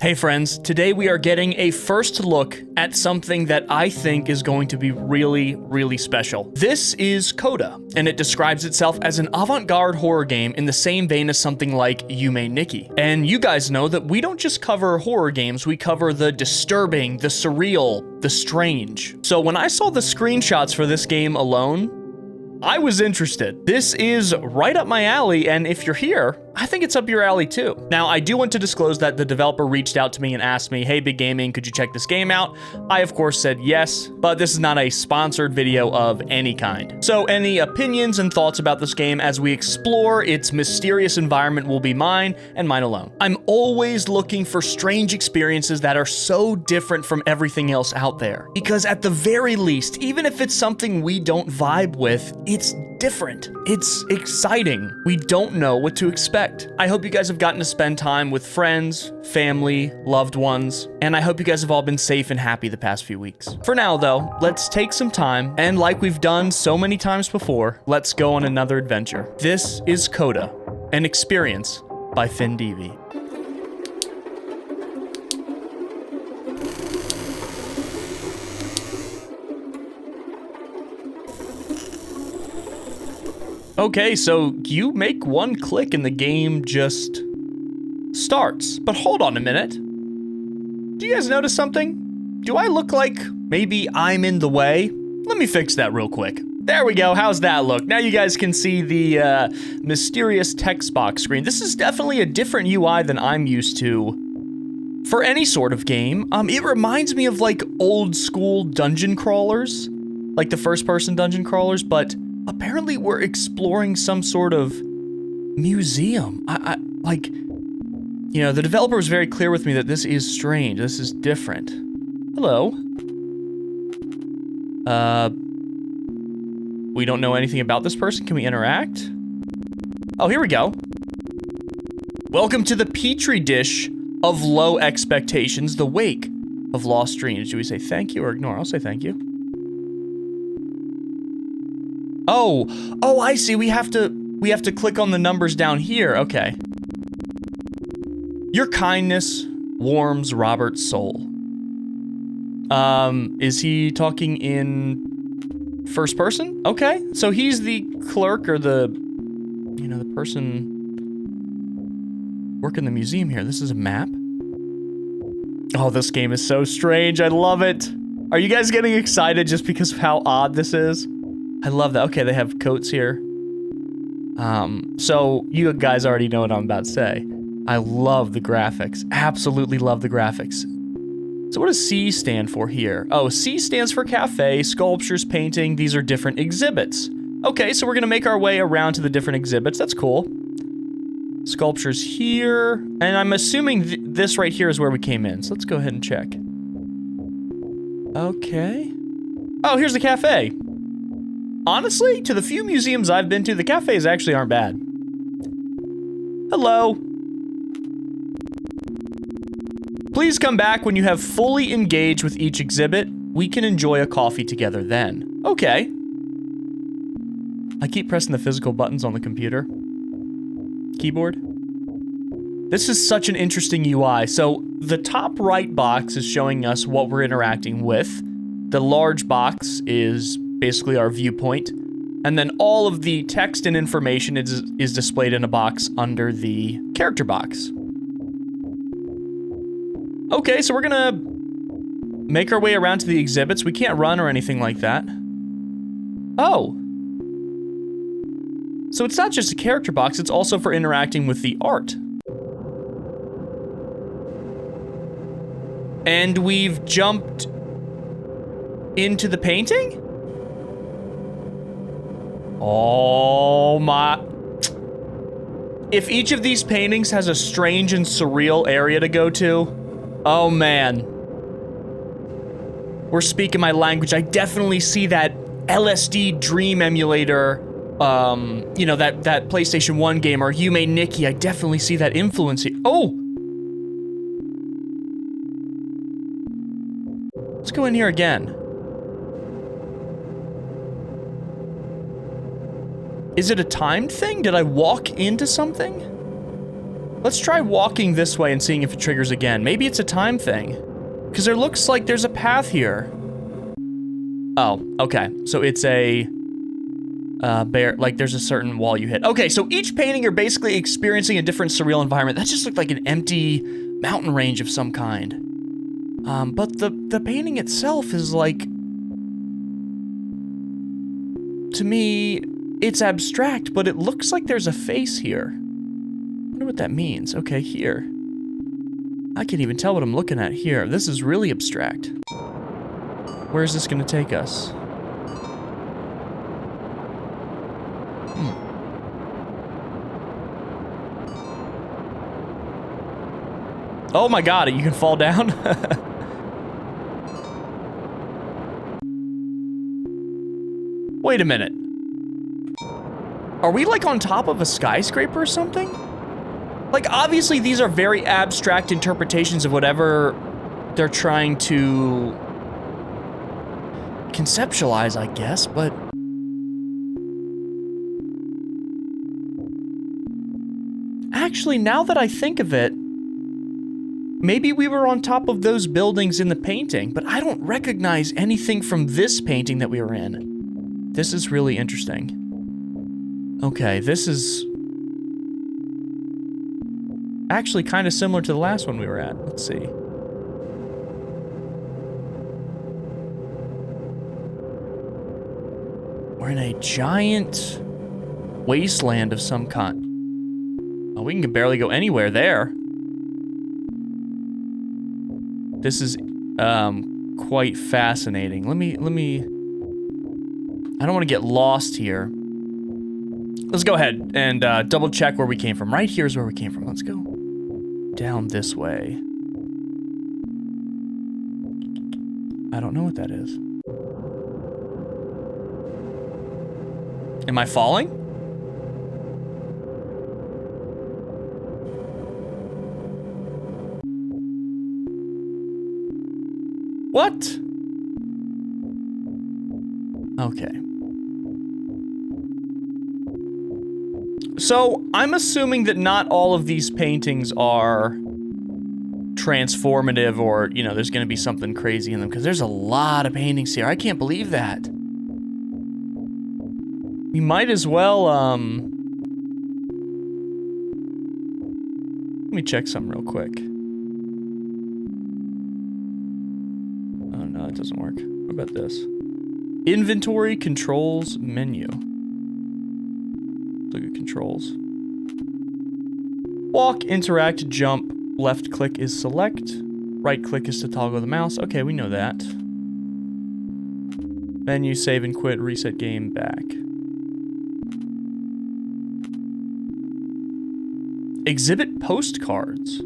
Hey friends, today we are getting a first look at something that I think is going to be really, really special. This is Coda, and it describes itself as an avant-garde horror game in the same vein as something like Yume, Nikki. And you guys know that we don't just cover horror games, we cover the disturbing, the surreal, the strange. So when I saw the screenshots for this game alone, I was interested. This is right up my alley, and if you're here, I think it's up your alley too. Now, I do want to disclose that the developer reached out to me and asked me, hey, Big Gaming, could you check this game out? I, of course, said yes, but this is not a sponsored video of any kind. So any opinions and thoughts about this game as we explore its mysterious environment will be mine and mine alone. I'm always looking for strange experiences that are so different from everything else out there. Because at the very least, even if it's something we don't vibe with, it's different. It's exciting. We don't know what to expect. I hope you guys have gotten to spend time with friends, family, loved ones, and I hope you guys have all been safe and happy the past few weeks. For now, though, let's take some time, and like we've done so many times before, let's go on another adventure. This is Coda, an experience by FinDV. Okay, so you make one click and the game just starts. But hold on a minute. Do you guys notice something? Do I look like maybe I'm in the way? Let me fix that real quick. There we go. How's that look? Now you guys can see the mysterious text box screen. This is definitely a different UI than I'm used to for any sort of game. It reminds me of like old school dungeon crawlers, like the first person dungeon crawlers, but apparently we're exploring some sort of museum. Like, you know, the developer was very clear with me that this is strange. This is different. Hello. We don't know anything about this person. Can we interact? Oh, here we go. Welcome to the petri dish of low expectations, the wake of lost dreams. Do we say thank you or ignore? I'll say thank you. Oh, I see. We have to click on the numbers down here. Okay. Your kindness warms Robert's soul. Is he talking in first person? Okay. So he's the clerk or the person working the museum here. This is a map. Oh, this game is so strange. I love it. Are you guys getting excited just because of how odd this is? I love that. Okay, they have coats here. So you guys already know what I'm about to say. I love the graphics. Absolutely love the graphics. So what does C stand for here? Oh, C stands for cafe, sculptures, painting. These are different exhibits. Okay, so we're gonna make our way around to the different exhibits. That's cool. Sculptures here. And I'm assuming this right here is where we came in. So let's go ahead and check. Okay. Oh, here's the cafe. Honestly, to the few museums I've been to, the cafes actually aren't bad. Hello. Please come back when you have fully engaged with each exhibit. We can enjoy a coffee together then. Okay. I keep pressing the physical buttons on the computer. Keyboard. This is such an interesting UI. So the top right box is showing us what we're interacting with. The large box is basically our viewpoint, and then all of the text and information is displayed in a box under the character box. Okay, so we're gonna make our way around to the exhibits. We can't run or anything like that. Oh. So it's not just a character box, it's also for interacting with the art. And we've jumped into the painting? Oh my. If each of these paintings has a strange and surreal area to go to, oh man. We're speaking my language. I definitely see that LSD Dream emulator, you know, that PlayStation 1 game, or Yume Nikki. I definitely see that influence here. Oh! Let's go in here again. Is it a timed thing? Did I walk into something? Let's try walking this way and seeing if it triggers again. Maybe it's a time thing. Because there looks like there's a path here. Oh, okay. So it's a like there's a certain wall you hit. Okay, so each painting you're basically experiencing a different surreal environment. That just looked like an empty mountain range of some kind. But the painting itself is like, to me, it's abstract, but it looks like there's a face here. I wonder what that means. Okay, here. I can't even tell what I'm looking at here. This is really abstract. Where is this gonna take us? Oh my god, you can fall down? Wait a minute. Are we like on top of a skyscraper or something? Like, obviously these are very abstract interpretations of whatever they're trying to conceptualize, I guess, but... Actually, now that I think of it, maybe we were on top of those buildings in the painting, but I don't recognize anything from this painting that we were in. This is really interesting. Okay, this is actually kind of similar to the last one we were at. Let's see. We're in a giant wasteland of some kind. Oh, we can barely go anywhere there. This is quite fascinating. Let me I don't want to get lost here. Let's go ahead and double check where we came from. Right here is where we came from. Let's go down this way. I don't know what that is. Am I falling? What? Okay. So, I'm assuming that not all of these paintings are transformative or, you know, there's gonna be something crazy in them, because there's a lot of paintings here. I can't believe that. We might as well, let me check something real quick. Oh, no, it doesn't work. What about this? Inventory, controls, menu. Look at controls. Walk, interact, jump. Left click is select. Right click is to toggle the mouse. Okay, we know that. Menu, save and quit, reset game, back. Exhibit postcards.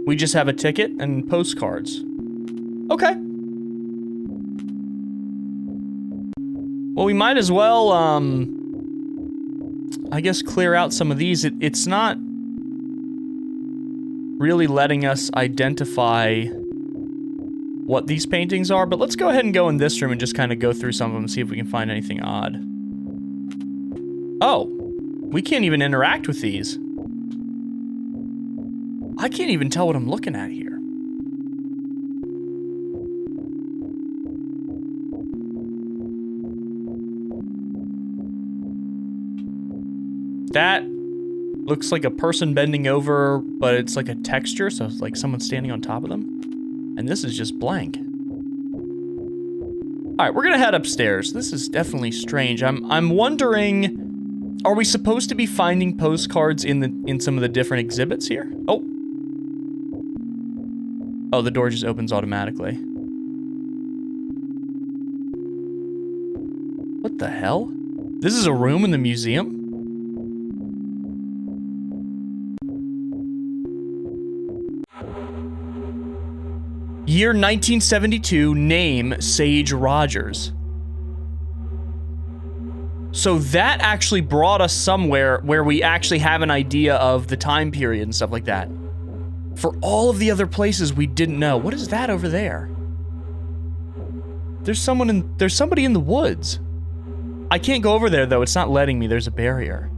We just have a ticket and postcards. Okay. Well, we might as well, I guess clear out some of these. It's not really letting us identify what these paintings are, but let's go ahead and go in this room and just kind of go through some of them and see if we can find anything odd. Oh, we can't even interact with these. I can't even tell what I'm looking at here. That looks like a person bending over, but it's like a texture, so it's like someone standing on top of them. And this is just blank. Alright, we're gonna head upstairs. This is definitely strange. I'm wondering, are we supposed to be finding postcards in some of the different exhibits here? Oh. Oh, the door just opens automatically. What the hell? This is a room in the museum? Year 1972, name Sage Rogers. So that actually brought us somewhere where we actually have an idea of the time period and stuff like that. For all of the other places we didn't know. What is that over there? There's somebody in the woods. I can't go over there though, it's not letting me, there's a barrier.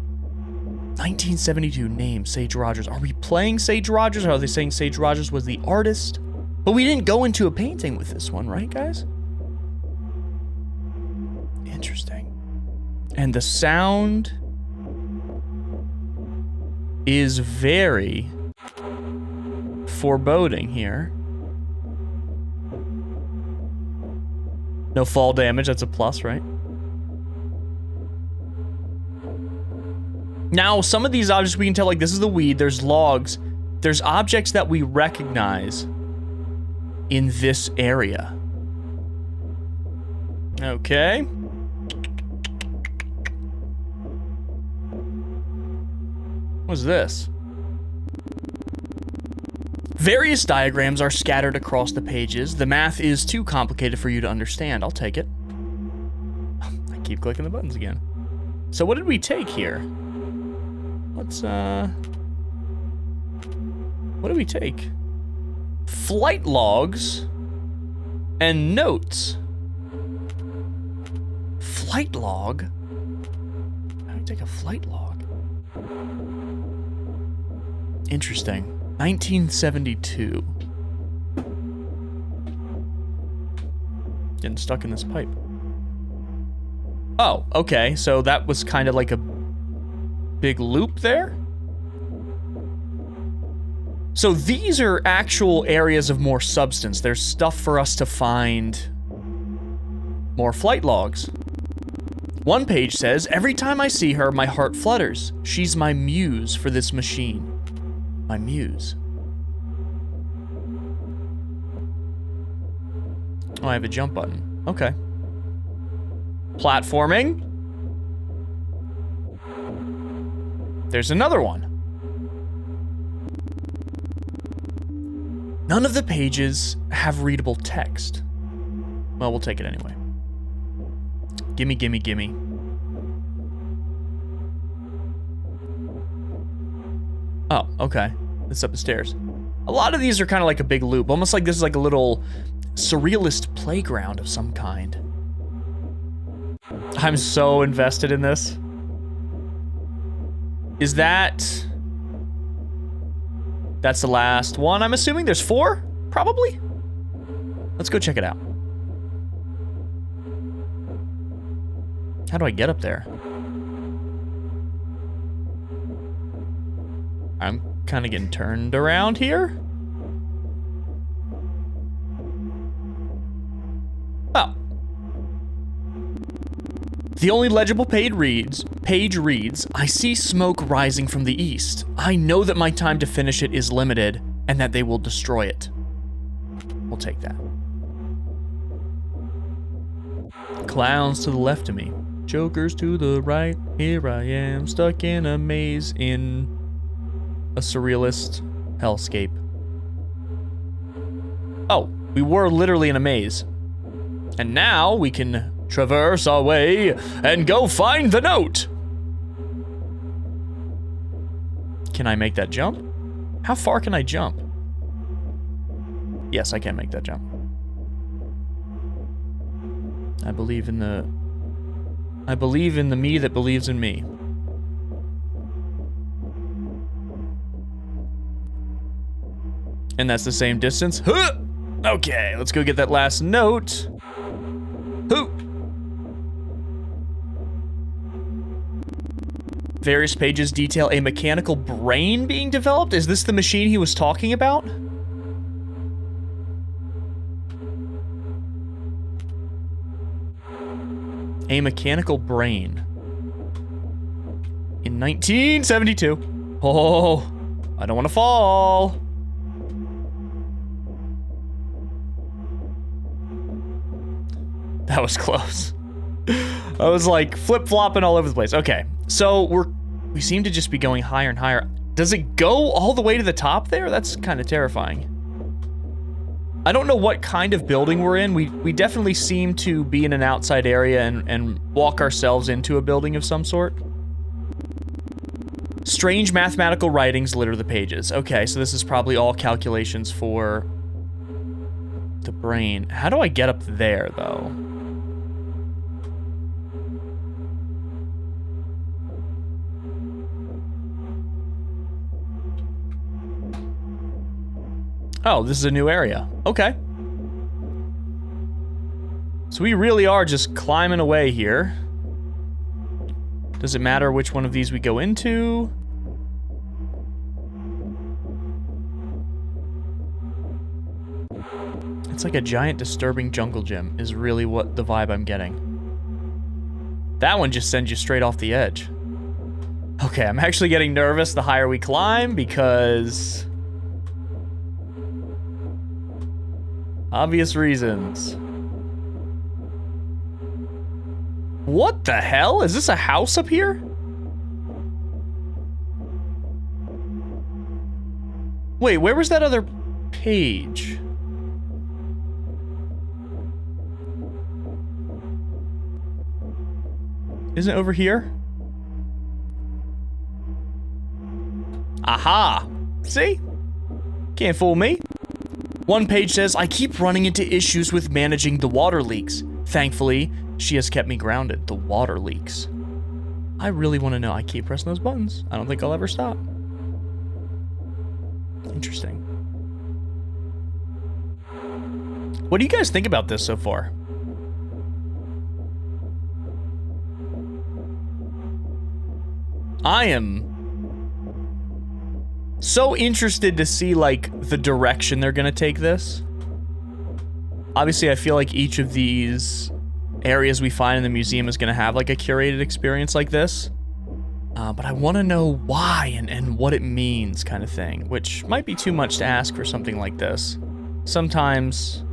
1972 name, Sage Rogers. Are we playing Sage Rogers, or are they saying Sage Rogers was the artist? But we didn't go into a painting with this one, right, guys? Interesting. And the sound is very foreboding here. No fall damage, that's a plus, right? Now, some of these objects we can tell, like, this is the weed, there's logs, there's objects that we recognize in this area. Okay. What's this? Various diagrams are scattered across the pages. The math is too complicated for you to understand. I'll take it. I keep clicking the buttons again. So what did we take here? Let's, what did we take? Flight logs and notes. Flight log? How do you take a flight log? Interesting. 1972. Getting stuck in this pipe. Oh, okay. So that was kind of like a big loop there. So these are actual areas of more substance. There's stuff for us to find. More flight logs. One page says, every time I see her, my heart flutters. She's my muse for this machine. My muse. Oh, I have a jump button. Okay. Platforming. There's another one. None of the pages have readable text. Well, we'll take it anyway. Gimme, gimme, gimme. Oh, okay. It's up the stairs. A lot of these are kind of like a big loop. Almost like this is like a little surrealist playground of some kind. I'm so invested in this. Is that... That's the last one, I'm assuming? There's 4? Probably? Let's go check it out. How do I get up there? I'm kind of getting turned around here. Oh. The only legible page reads, I see smoke rising from the east. I know that my time to finish it is limited and that they will destroy it. We'll take that. Clowns to the left of me. Jokers to the right. Here I am, stuck in a maze in a surrealist hellscape. Oh, we were literally in a maze. And now we can traverse our way and go find the note. Can I make that jump? How far can I jump? Yes, I can make that jump. I believe in the me that believes in me. And that's the same distance. Huh! Okay, let's go get that last note. Hoo! Various pages detail a mechanical brain being developed. Is this the machine he was talking about? A mechanical brain. In 1972. Oh, I don't want to fall. That was close. I was like flip-flopping all over the place. Okay, so we seem to just be going higher and higher. Does it go all the way to the top there? That's kind of terrifying. I don't know what kind of building we're in. We definitely seem to be in an outside area and walk ourselves into a building of some sort. Strange mathematical writings litter the pages. Okay, so this is probably all calculations for the brain. How do I get up there, though? Oh, this is a new area. Okay. So we really are just climbing away here. Does it matter which one of these we go into? It's like a giant disturbing jungle gym is really what the vibe I'm getting. That one just sends you straight off the edge. Okay, I'm actually getting nervous the higher we climb because... obvious reasons. What the hell? Is this a house up here? Wait, where was that other page? Isn't it over here? Aha! See? Can't fool me. One page says, I keep running into issues with managing the water leaks. Thankfully, she has kept me grounded. The water leaks. I really want to know. I keep pressing those buttons. I don't think I'll ever stop. Interesting. What do you guys think about this so far? I am so interested to see, like, the direction they're gonna take this. Obviously, I feel like each of these areas we find in the museum is gonna have, like, a curated experience like this. But I want to know why and what it means, kind of thing, which might be too much to ask for something like this. Sometimes...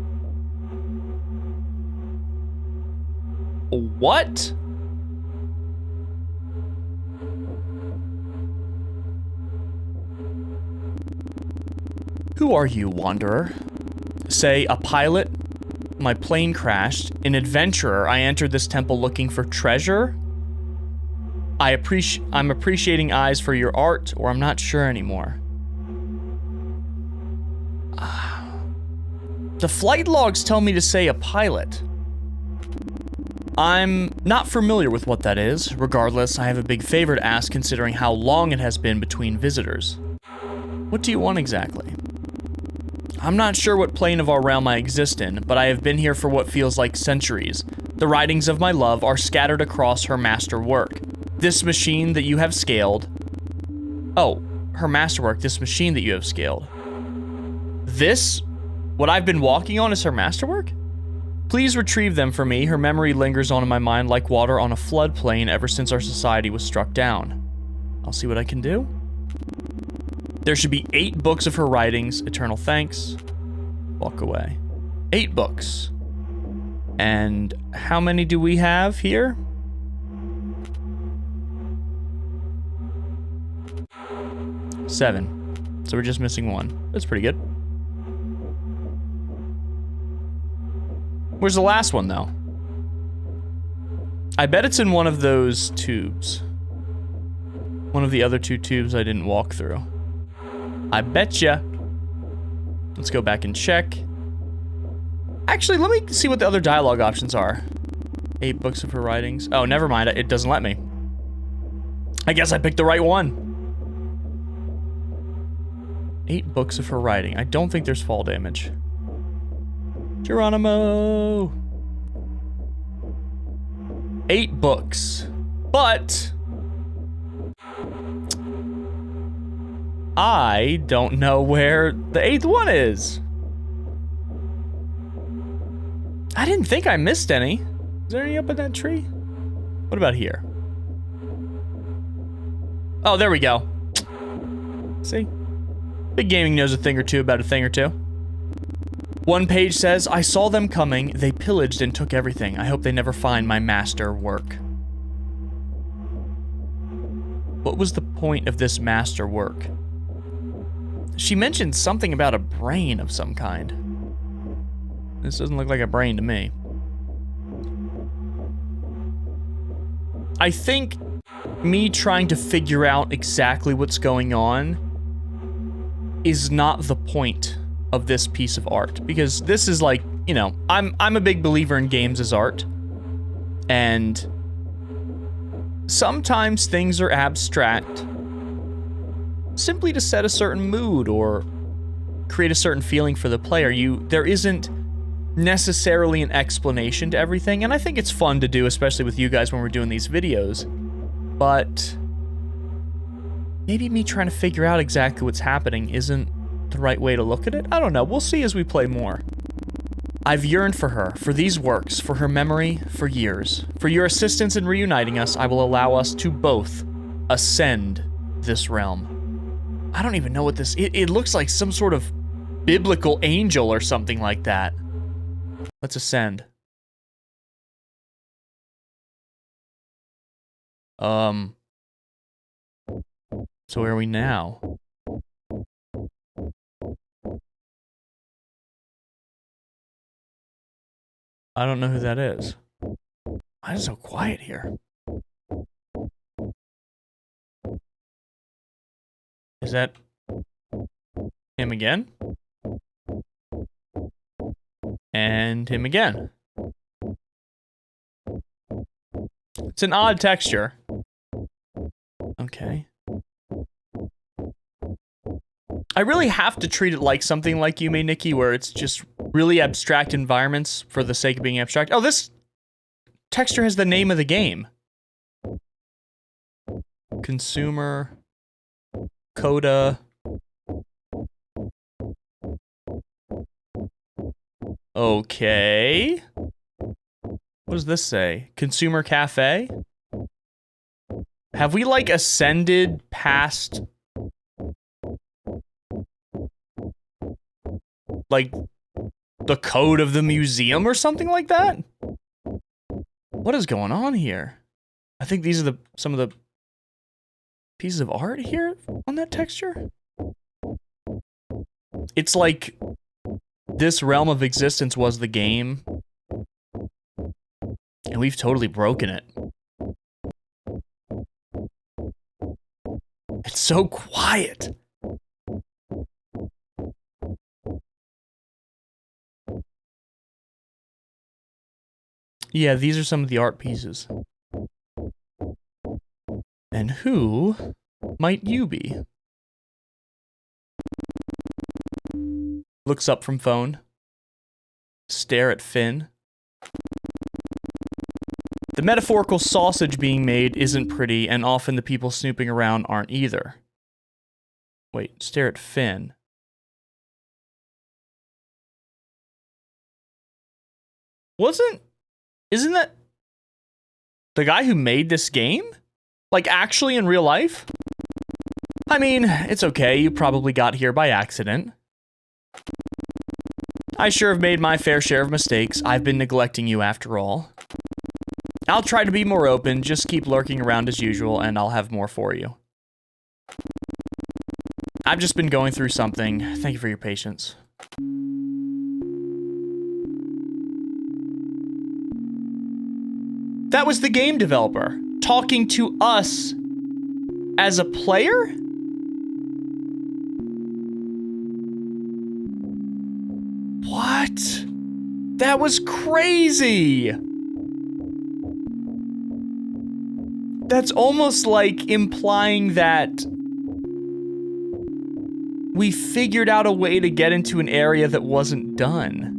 What? Who are you, wanderer? Say, a pilot? My plane crashed. An adventurer? I entered this temple looking for treasure? I'm appreciating eyes for your art, or I'm not sure anymore. The flight logs tell me to say a pilot. I'm not familiar with what that is. Regardless, I have a big favor to ask considering how long it has been between visitors. What do you want exactly? I'm not sure what plane of our realm I exist in, but I have been here for what feels like centuries. The writings of my love are scattered across her master work. This machine that you have scaled... Oh, her masterwork, this machine that you have scaled. This? What I've been walking on is her masterwork? Please retrieve them for me. Her memory lingers on in my mind like water on a floodplain ever since our society was struck down. I'll see what I can do. There should be 8 books of her writings. Eternal thanks. Walk away. 8 books. And how many do we have here? 7. So we're just missing 1. That's pretty good. Where's the last one, though? I bet it's in one of those tubes. One of the other 2 tubes I didn't walk through. I betcha. Let's go back and check. Actually, let me see what the other dialogue options are. 8 books of her writings. Oh, never mind. It doesn't let me. I guess I picked the right one. 8 books of her writing. I don't think there's fall damage. Geronimo! 8 books. But... I don't know where the 8th one is. I didn't think I missed any. Is there any up in that tree? What about here? Oh, there we go. See? Big Gaming knows a thing or two about a thing or two. One page says, I saw them coming. They pillaged and took everything. I hope they never find my master work. What was the point of this master work? She mentioned something about a brain of some kind. This doesn't look like a brain to me. I think me trying to figure out exactly what's going on is not the point of this piece of art, because this is like, you know, I'm a big believer in games as art, and sometimes things are abstract simply to set a certain mood or create a certain feeling for the player. There isn't necessarily an explanation to everything, and I think it's fun to do, especially with you guys when we're doing these videos. But maybe me trying to figure out exactly what's happening isn't the right way to look at it. I don't know. We'll see as we play more. I've yearned for her, for these works, for her memory, for years. For your assistance in reuniting us, I will allow us to both ascend this realm. I don't even know what this... It looks like some sort of biblical angel or something like that. Let's ascend. So where are we now? I don't know who that is. Why is it so quiet here? Is that him again? And him again. It's an odd texture. Okay. I really have to treat it like something like Yume, Nikki, where it's just really abstract environments for the sake of being abstract. Oh, this texture has the name of the game. Consumer. Coda. Okay. What does this say? Consumer Cafe? Have we, like, ascended past... like, the code of the museum or something like that? What is going on here? I think these are some of the pieces of art here on that texture. It's like this realm of existence was the game, and we've totally broken it. It's so quiet. Yeah, these are some of the art pieces. And who might you be? Looks up from phone. Stare at Finn. The metaphorical sausage being made isn't pretty, and often the people snooping around aren't either. Wait, stare at Finn. Isn't that the guy who made this game? Like, actually in real life? I mean, it's okay, you probably got here by accident. I sure have made my fair share of mistakes. I've been neglecting you after all. I'll try to be more open, just keep lurking around as usual, and I'll have more for you. I've just been going through something. Thank you for your patience. That was the game developer talking to us as a player? What? That was crazy! That's almost like implying that we figured out a way to get into an area that wasn't done.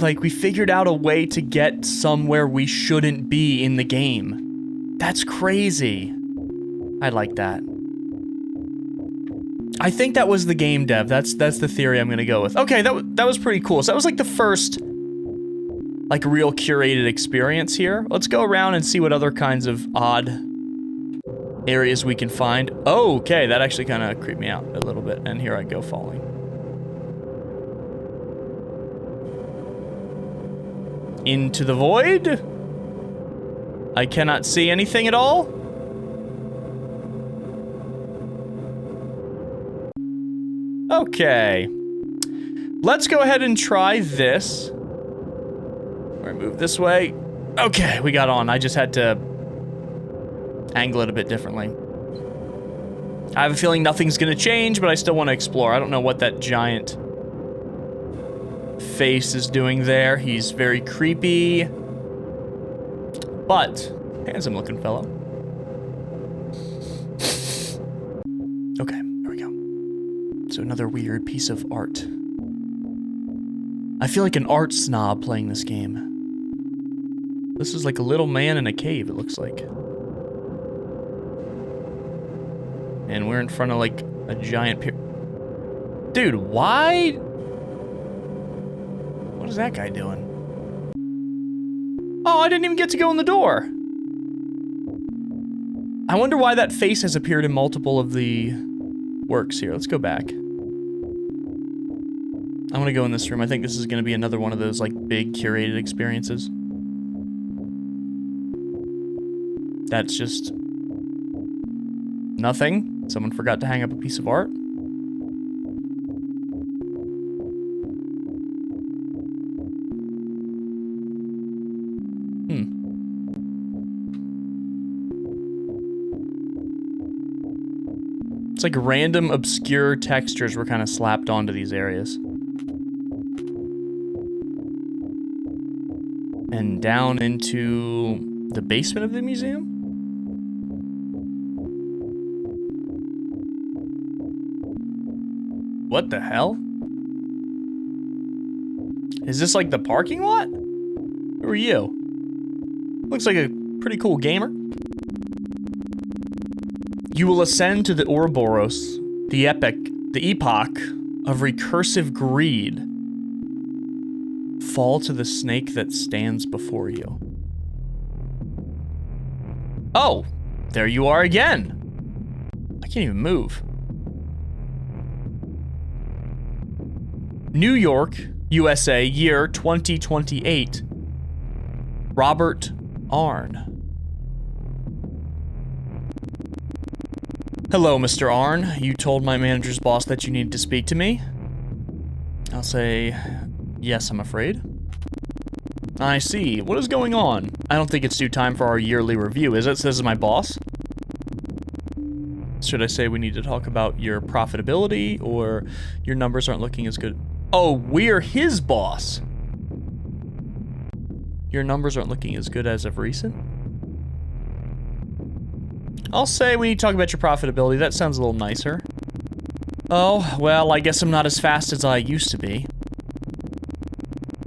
Like, we figured out a way to get somewhere we shouldn't be in the game. That's crazy. I like that. I think that was the game dev. That's the theory I'm gonna go with. Okay, that was pretty cool. So that was like the first, like, real curated experience here. Let's go around and see what other kinds of odd areas we can find. Oh, okay, that actually kind of creeped me out a little bit. And here I go falling. Into the void? I cannot see anything at all? Okay. Let's go ahead and try this. Or move this way. Okay, we got on. I just had to angle it a bit differently. I have a feeling nothing's gonna change, but I still want to explore. I don't know what that giant face is doing there. He's very creepy. But, handsome looking fellow. So another weird piece of art. I feel like an art snob playing this game. This is like a little man in a cave, it looks like. And we're in front of like a giant pier. Dude, why? What is that guy doing? Oh, I didn't even get to go in the door. I wonder why that face has appeared in multiple of the works here. Let's go back. I want to go in this room. I think this is going to be another one of those like big curated experiences. That's just nothing. Someone forgot to hang up a piece of art. It's like random obscure textures were kind of slapped onto these areas. And down into the basement of the museum? What the hell? Is this like the parking lot? Who are you? Looks like a pretty cool gamer. You will ascend to the Ouroboros, the epoch of recursive greed. Fall to the snake that stands before you. Oh, there you are again. I can't even move. New York, USA, year 2028. Robert Arn. Hello, Mr. Arn. You told my manager's boss that you needed to speak to me. I'll say, yes, I'm afraid. I see. What is going on? I don't think it's due time for our yearly review, is it? This is my boss. Should I say we need to talk about your profitability, or your numbers aren't looking as good? Oh, we're his boss. Your numbers aren't looking as good as of recent? I'll say we need to talk about your profitability. That sounds a little nicer. Oh, well, I guess I'm not as fast as I used to be.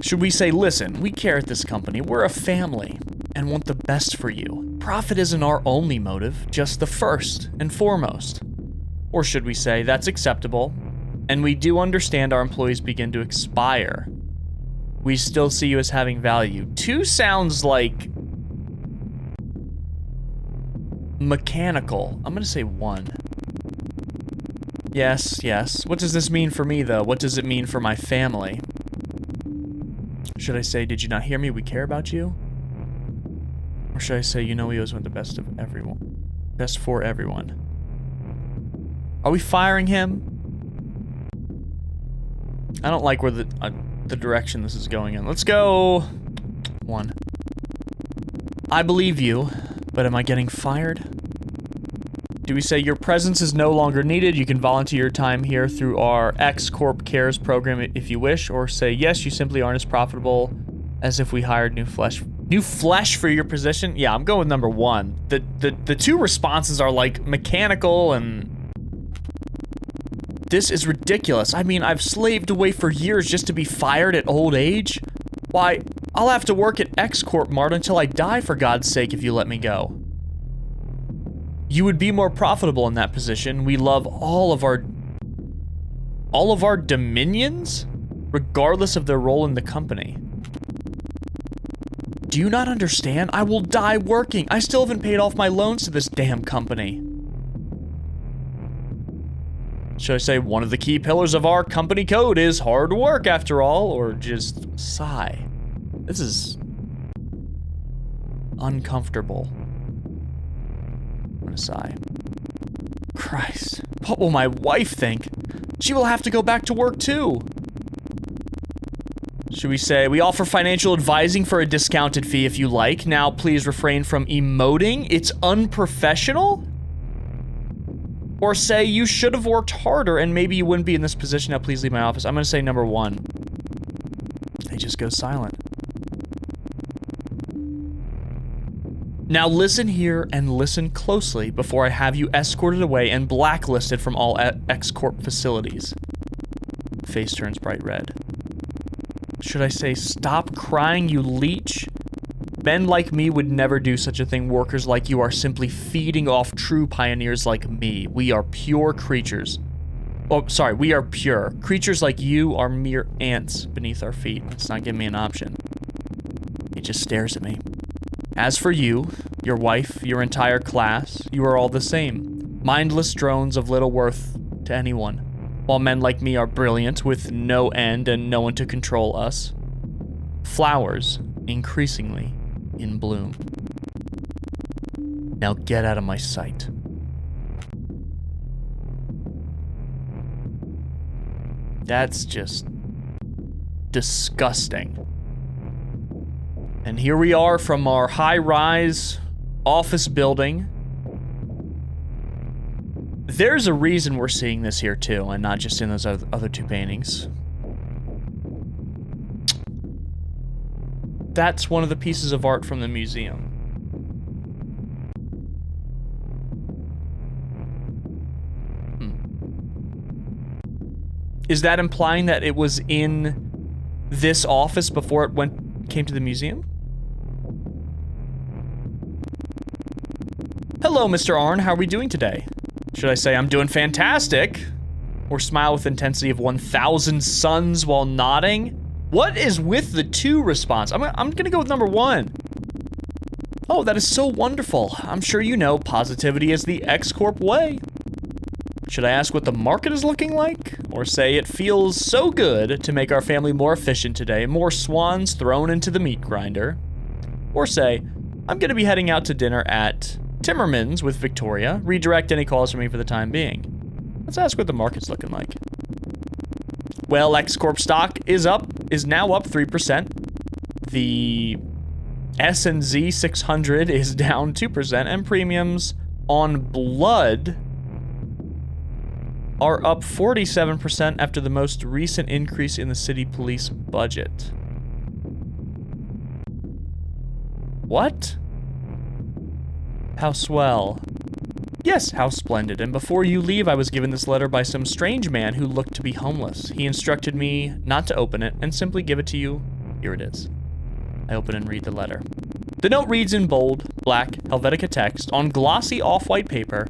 Should we say, listen, we care at this company. We're a family and want the best for you. Profit isn't our only motive, just the first and foremost. Or should we say, that's acceptable, and we do understand our employees begin to expire. We still see you as having value. 2 sounds like mechanical. I'm gonna say 1. Yes, yes. What does this mean for me, though? What does it mean for my family? Should I say, did you not hear me? We care about you? Or should I say, you know we always want the best of everyone. Best for everyone. Are we firing him? I don't like where the direction this is going in. Let's go 1. I believe you, but am I getting fired? Do we say your presence is no longer needed? You can volunteer your time here through our X Corp Cares program if you wish, or say yes, you simply aren't as profitable as if we hired new flesh for your position. Yeah, I'm going with number 1. The 2 responses are like mechanical, and this is ridiculous. I mean, I've slaved away for years just to be fired at old age. Why, I'll have to work at X Corp Mart until I die, for God's sake, if you let me go. You would be more profitable in that position. We love all of our dominions, regardless of their role in the company. Do you not understand? I will die working. I still haven't paid off my loans to this damn company. Should I say one of the key pillars of our company code is hard work, after all, or just sigh? This is uncomfortable. I'm gonna sigh. Christ, what will my wife think? She will have to go back to work too. Should we say, we offer financial advising for a discounted fee if you like. Now please refrain from emoting. It's unprofessional? Or say, you should have worked harder and maybe you wouldn't be in this position. Now please leave my office. I'm gonna say number 1. They just go silent. Now listen here and listen closely before I have you escorted away and blacklisted from all X-Corp facilities. Face turns bright red. Should I say, stop crying, you leech? Men like me would never do such a thing. Workers like you are simply feeding off true pioneers like me. We are pure creatures. Oh, sorry, we are pure. Creatures like you are mere ants beneath our feet. It's not giving me an option. It just stares at me. As for you, your wife, your entire class, you are all the same. Mindless drones of little worth to anyone. While men like me are brilliant with no end and no one to control us. Flowers, increasingly, in bloom. Now get out of my sight. That's just disgusting. And here we are from our high-rise office building. There's a reason we're seeing this here too, and not just in those other two paintings. That's one of the pieces of art from the museum. Is that implying that it was in this office before it came to the museum? Hello, Mr. Arn. How are we doing today? Should I say I'm doing fantastic? Or smile with intensity of 1,000 suns while nodding? What is with the 2 response? I'm gonna go with number 1. Oh, that is so wonderful. I'm sure you know positivity is the X-Corp way. Should I ask what the market is looking like? Or say it feels so good to make our family more efficient today, more swans thrown into the meat grinder? Or say, I'm gonna be heading out to dinner at Timmerman's with Victoria. Redirect any calls from me for the time being. Let's ask what the market's looking like. Well, X-Corp stock is now up 3%. The S&Z 600 is down 2%, and premiums on blood are up 47% after the most recent increase in the city police budget. What? How swell. Yes, how splendid. And before you leave, I was given this letter by some strange man who looked to be homeless. He instructed me not to open it and simply give it to you. Here it is. I open and read the letter. The note reads in bold, black, Helvetica text on glossy off-white paper.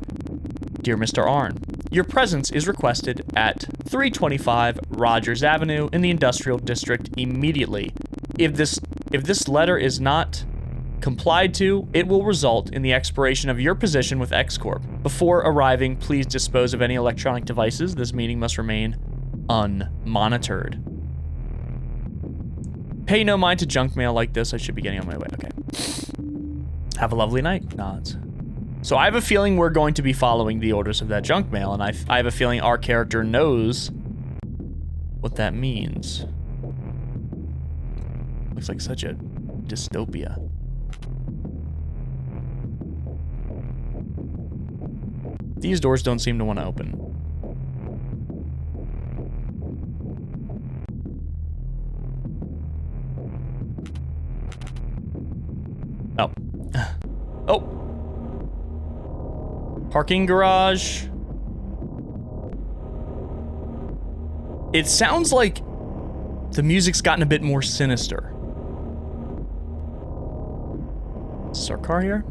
Dear Mr. Arn, your presence is requested at 325 Rogers Avenue in the Industrial District immediately. If this letter is not complied to, it will result in the expiration of your position with X-Corp. Before arriving, please dispose of any electronic devices. This meeting must remain unmonitored. Pay no mind to junk mail like this. I should be getting on my way. Okay. Have a lovely night. Nods. So I have a feeling we're going to be following the orders of that junk mail, and I have a feeling our character knows what that means. Looks like such a dystopia. These doors don't seem to want to open. Oh. Oh. Parking garage. It sounds like the music's gotten a bit more sinister. Is our car here?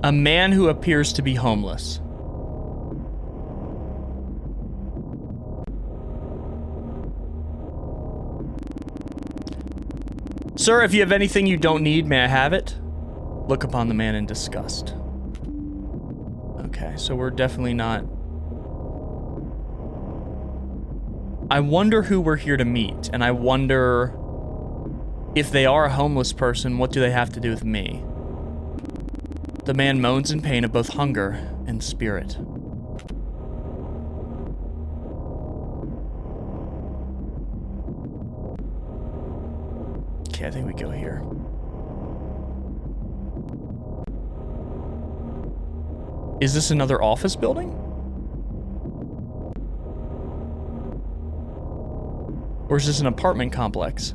A man who appears to be homeless. Sir, if you have anything you don't need, may I have it? Look upon the man in disgust. Okay, so we're definitely not... I wonder who we're here to meet, and I wonder if they are a homeless person, what do they have to do with me? The man moans in pain of both hunger and spirit. Okay, I think we go here. Is this another office building? Or is this an apartment complex?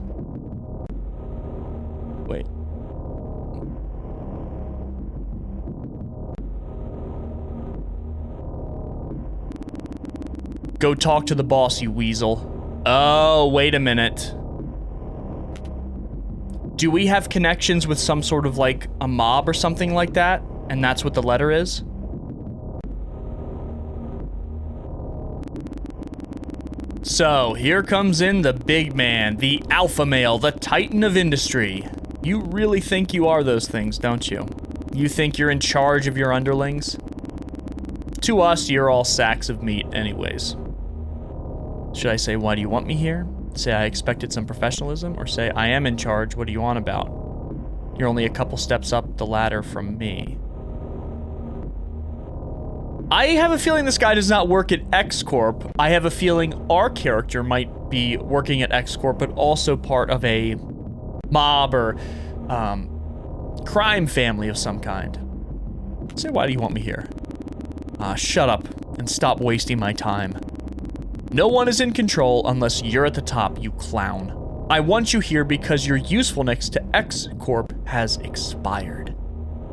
Wait. Go talk to the boss, you weasel. Oh, wait a minute. Do we have connections with some sort of, like, a mob or something like that? And that's what the letter is? So, here comes in the big man, the alpha male, the titan of industry. You really think you are those things, don't you? You think you're in charge of your underlings? To us, you're all sacks of meat anyways. Should I say, why do you want me here? Say I expected some professionalism? Or say, I am in charge, what are you on about? You're only a couple steps up the ladder from me. I have a feeling this guy does not work at X Corp. I have a feeling our character might be working at X Corp, but also part of a mob or crime family of some kind. Say, why do you want me here? Shut up and stop wasting my time. No one is in control unless you're at the top, you clown. I want you here because your usefulness to X Corp has expired.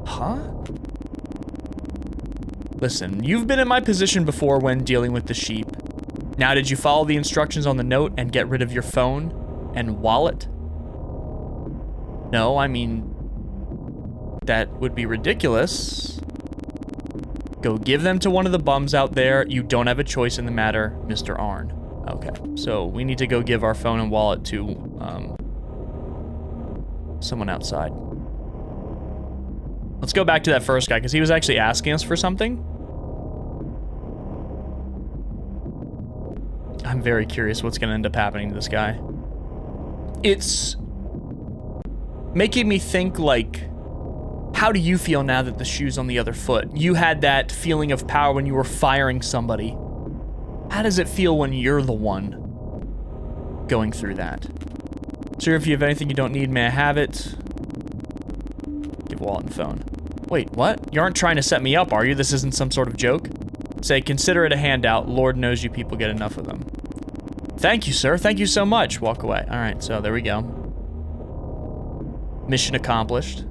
Huh? Listen, you've been in my position before when dealing with the sheep. Now, did you follow the instructions on the note and get rid of your phone and wallet? No, I mean, that would be ridiculous. Go give them to one of the bums out there. You don't have a choice in the matter, Mr. Arn. Okay, so we need to go give our phone and wallet to, someone outside. Let's go back to that first guy, because he was actually asking us for something. I'm very curious what's going to end up happening to this guy. It's making me think, like, how do you feel now that the shoe's on the other foot? You had that feeling of power when you were firing somebody. How does it feel when you're the one going through that? Sir, if you have anything you don't need, may I have it? Give wallet and phone. Wait, what? You aren't trying to set me up, are you? This isn't some sort of joke? Say, consider it a handout. Lord knows you people get enough of them. Thank you, sir. Thank you so much. Walk away. All right, so there we go. Mission accomplished.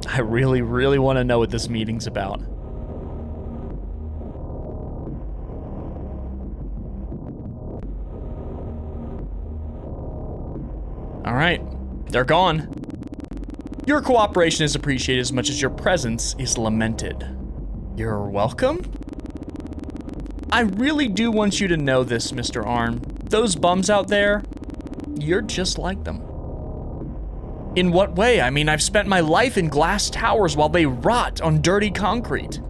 I really, really want to know what this meeting's about. All right, they're gone. Your cooperation is appreciated as much as your presence is lamented. You're welcome? I really do want you to know this, Mr. Arn. Those bums out there, you're just like them. In what way? I mean, I've spent my life in glass towers while they rot on dirty concrete.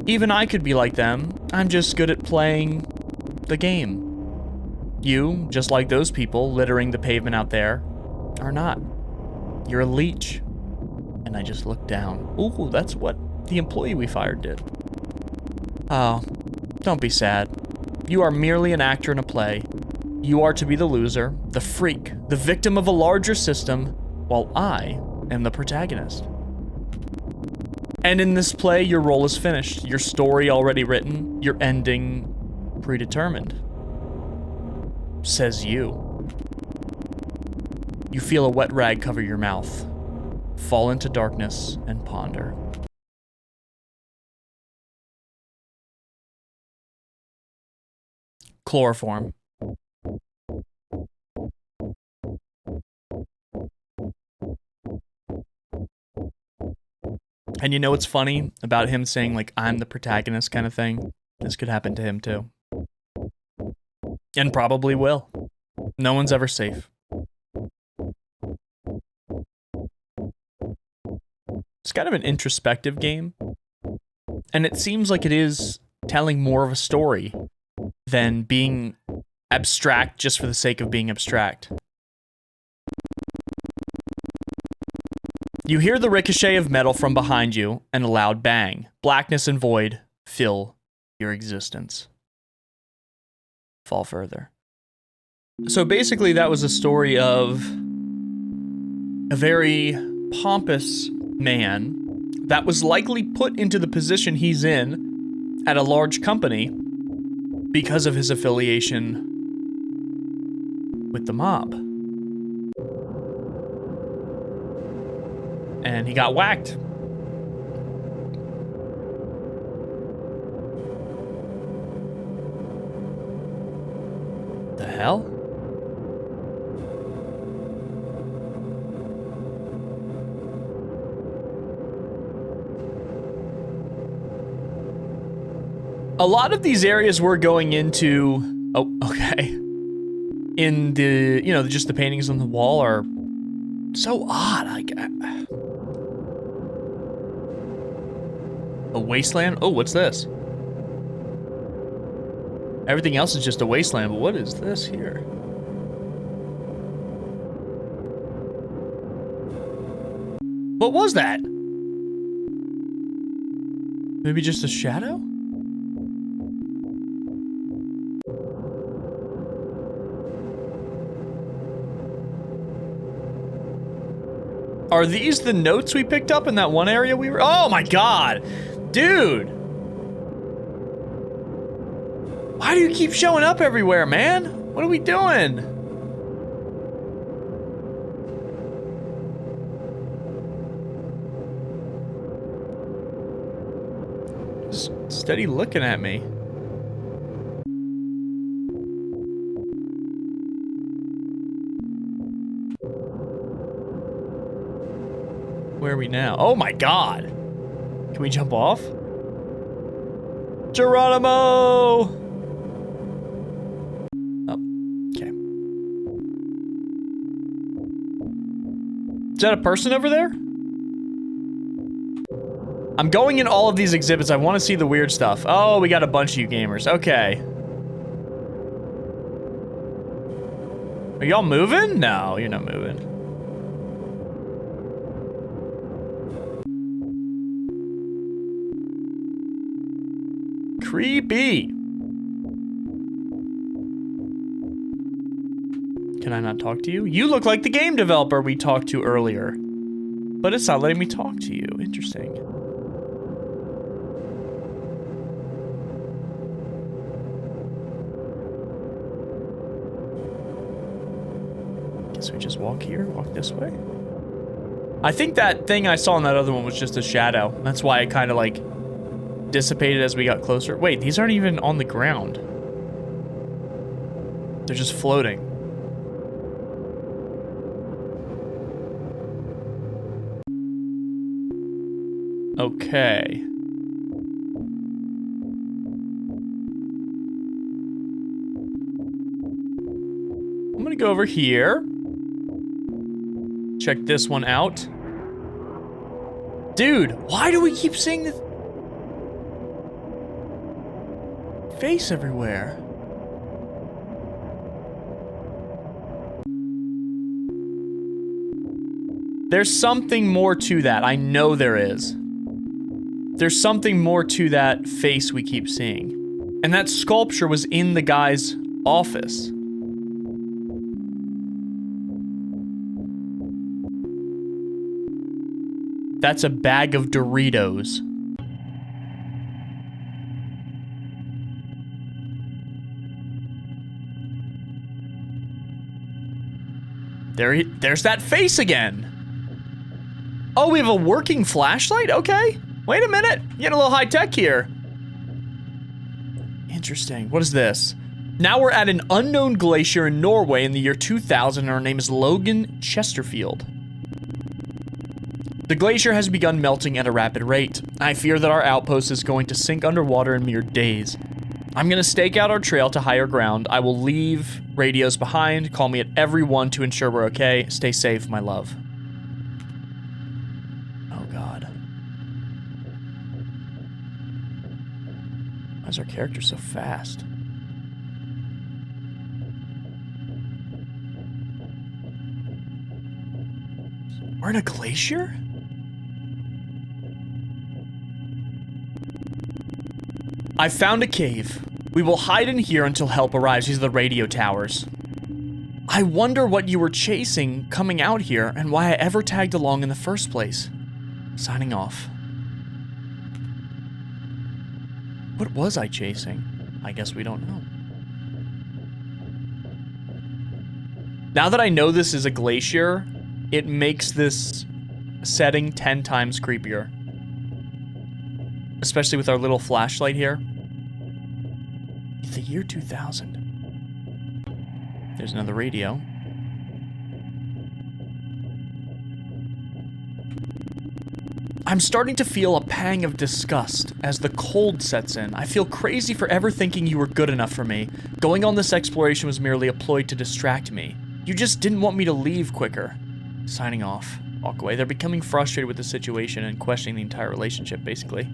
Even I could be like them. I'm just good at playing the game. You, just like those people littering the pavement out there, are not. You're a leech. And I just looked down. Ooh, that's what the employee we fired did. Oh, don't be sad. You are merely an actor in a play. You are to be the loser, the freak, the victim of a larger system, while I am the protagonist. And in this play, your role is finished, your story already written, your ending predetermined. Says you. You feel a wet rag cover your mouth, fall into darkness, and ponder. Chloroform. And you know what's funny about him saying, like, I'm the protagonist kind of thing? This could happen to him too. And probably will. No one's ever safe. It's kind of an introspective game. And it seems like it is telling more of a story than being abstract just for the sake of being abstract. You hear the ricochet of metal from behind you and a loud bang. Blackness and void fill your existence. Fall further. So basically that was a story of a very pompous man that was likely put into the position he's in at a large company because of his affiliation with the mob. And he got whacked. The hell? A lot of these areas we're going into, oh, okay, in the, you know, just the paintings on the wall are so odd. A wasteland? Oh, what's this? Everything else is just a wasteland, but what is this here? What was that? Maybe just a shadow? Are these the notes we picked up in that one area we were? Oh my god! Dude! Why do you keep showing up everywhere, man? What are we doing? Just steady looking at me. Where are we now? Oh my god! Can we jump off? Geronimo! Oh, okay. Is that a person over there? I'm going in all of these exhibits. I want to see the weird stuff. Oh, we got a bunch of you gamers. Okay. Are y'all moving? No, you're not moving. Creepy. Can I not talk to you? You look like the game developer we talked to earlier. But it's not letting me talk to you. Interesting. Guess we just walk here, walk this way. I think that thing I saw in that other one was just a shadow. That's why it kind of like dissipated as we got closer. Wait, these aren't even on the ground. They're just floating. Okay. I'm gonna go over here. Check this one out. Dude, why do we keep seeing this face everywhere? There's something more to that. I know there is. There's something more to that face we keep seeing. And that sculpture was in the guy's office. That's a bag of Doritos. There's that face again. Oh, we have a working flashlight? Okay. Wait a minute. Getting a little high tech here. Interesting. What is this? Now we're at an unknown glacier in Norway in the year 2000, and our name is Logan Chesterfield. The glacier has begun melting at a rapid rate. I fear that our outpost is going to sink underwater in mere days. I'm gonna stake out our trail to higher ground. I will leave radios behind. Call me at every one to ensure we're okay. Stay safe, my love. Oh god. Why is our character so fast? We're in a glacier? I found a cave. We will hide in here until help arrives. These are the radio towers. I wonder what you were chasing coming out here and why I ever tagged along in the first place. Signing off. What was I chasing? I guess we don't know. Now that I know this is a glacier, it makes this setting 10 times creepier. Especially with our little flashlight here. It's the year 2000. There's another radio. I'm starting to feel a pang of disgust as the cold sets in. I feel crazy for ever thinking you were good enough for me. Going on this exploration was merely a ploy to distract me. You just didn't want me to leave quicker. Signing off. Walk away. They're becoming frustrated with the situation and questioning the entire relationship, basically.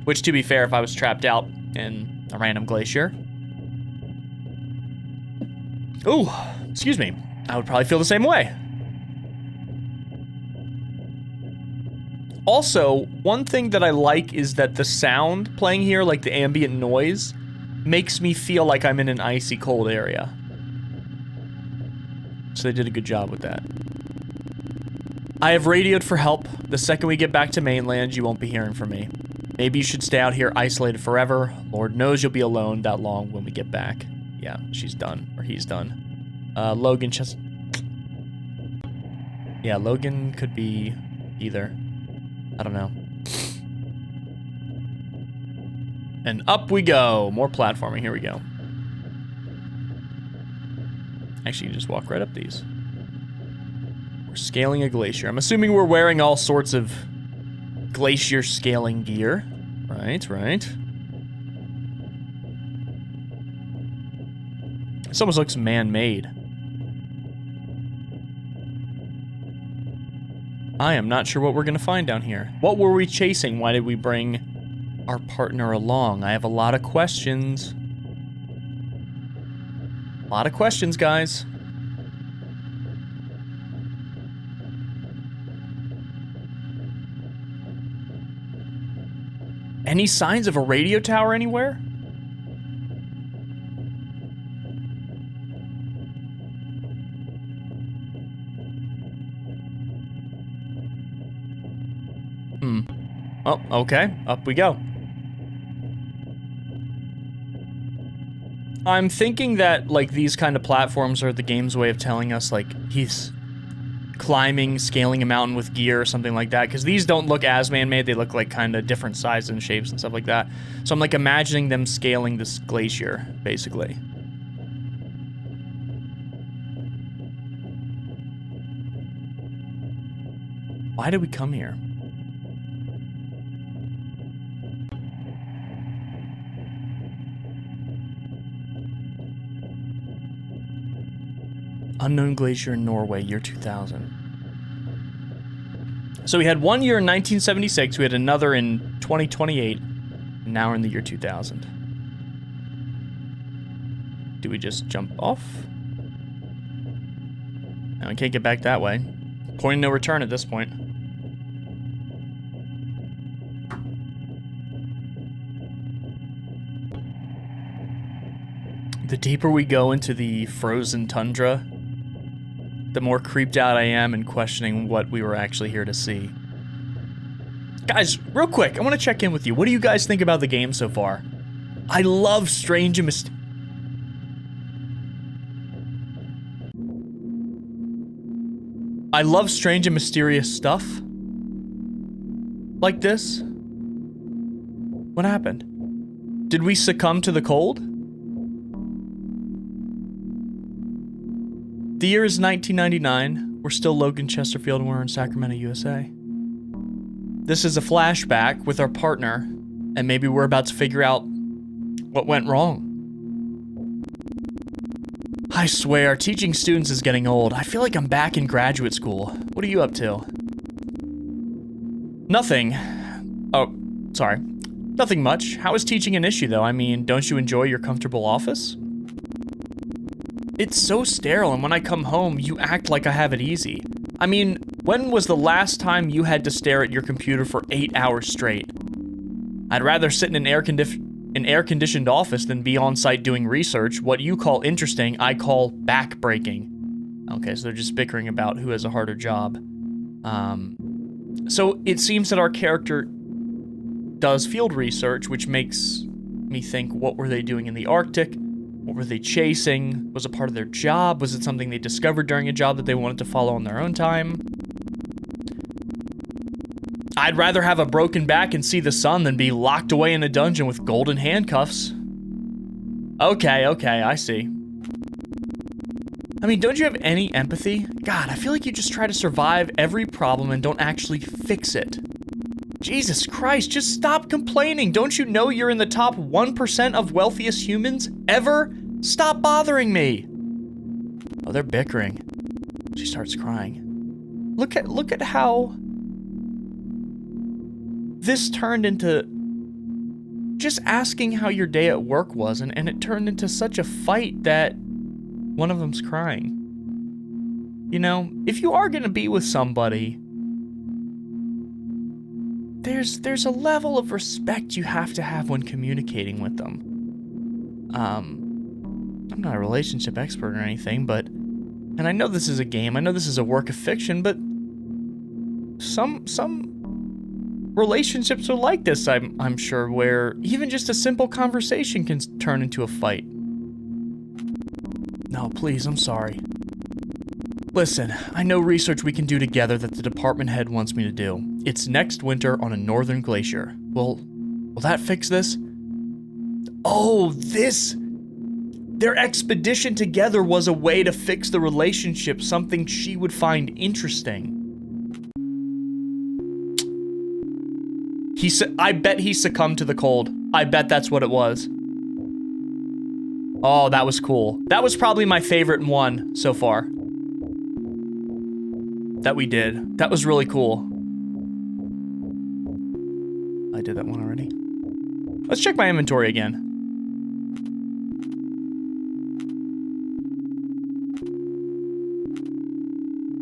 Which, to be fair, if I was trapped out in a random glacier... Ooh, excuse me. I would probably feel the same way. Also, one thing that I like is that the sound playing here, like the ambient noise, makes me feel like I'm in an icy cold area. So they did a good job with that. I have radioed for help. The second we get back to mainland, you won't be hearing from me. Maybe you should stay out here isolated forever. Lord knows you'll be alone that long when we get back. Yeah, she's done. Or he's done. Logan just... Yeah, Logan could be either. I don't know. And up we go. More platforming. Here we go. Actually, you just walk right up these. We're scaling a glacier. I'm assuming we're wearing all sorts of glacier scaling gear. Right, right. This almost looks man-made. I am not sure what we're gonna find down here. What were we chasing? Why did we bring our partner along? I have a lot of questions. A lot of questions, guys. Any signs of a radio tower anywhere? Oh, okay. Up we go. I'm thinking that, like, these kind of platforms are the game's way of telling us, like, he's climbing, scaling a mountain with gear or something like that, because these don't look as man-made. They look like kind of different sizes and shapes and stuff like that. So I'm, like, imagining them scaling this glacier, basically. Why did we come here? Unknown glacier in Norway, year 2000. So we had 1 year in 1976, we had another in 2028, and now we're in the year 2000. Do we just jump off? No, we can't get back that way. Point of no return at this point. The deeper we go into the frozen tundra, the more creeped out I am and questioning what we were actually here to see. Guys, real quick, I want to check in with you. What do you guys think about the game so far? I love strange and mysterious stuff. Like this. What happened? Did we succumb to the cold? The year is 1999. We're still Logan Chesterfield and we're in Sacramento, USA. This is a flashback with our partner, and maybe we're about to figure out what went wrong. I swear, teaching students is getting old. I feel like I'm back in graduate school. What are you up to? Nothing. Oh, sorry. Nothing much. How is teaching an issue, though? I mean, don't you enjoy your comfortable office? It's so sterile, and when I come home, you act like I have it easy. I mean, when was the last time you had to stare at your computer for 8 hours straight? I'd rather sit in an air-conditioned office than be on site doing research. What you call interesting, I call back-breaking. Okay, so they're just bickering about who has a harder job. So it seems that our character does field research, which makes me think, what were they doing in the Arctic? What were they chasing? Was it part of their job? Was it something they discovered during a job that they wanted to follow on their own time? I'd rather have a broken back and see the sun than be locked away in a dungeon with golden handcuffs. Okay, I see. I mean, don't you have any empathy? God, I feel like you just try to survive every problem and don't actually fix it. Jesus Christ, just stop complaining. Don't you know you're in the top 1% of wealthiest humans ever? Stop bothering me. Oh, they're bickering. She starts crying. Look at how this turned into just asking how your day at work was, and it turned into such a fight that one of them's crying. You know, if you are gonna be with somebody, there's a level of respect you have to have when communicating with them. I'm not a relationship expert or anything, and I know this is a game, I know this is a work of fiction, but some relationships are like this, I'm sure, where even just a simple conversation can turn into a fight. No, please, I'm sorry. Listen, I know research we can do together that the department head wants me to do. It's next winter on a northern glacier. Will that fix this? Oh, their expedition together was a way to fix the relationship, something she would find interesting. I bet he succumbed to the cold. I bet that's what it was. Oh, that was cool. That was probably my favorite one so far that we did. That was really cool. I did that one already. Let's check my inventory again.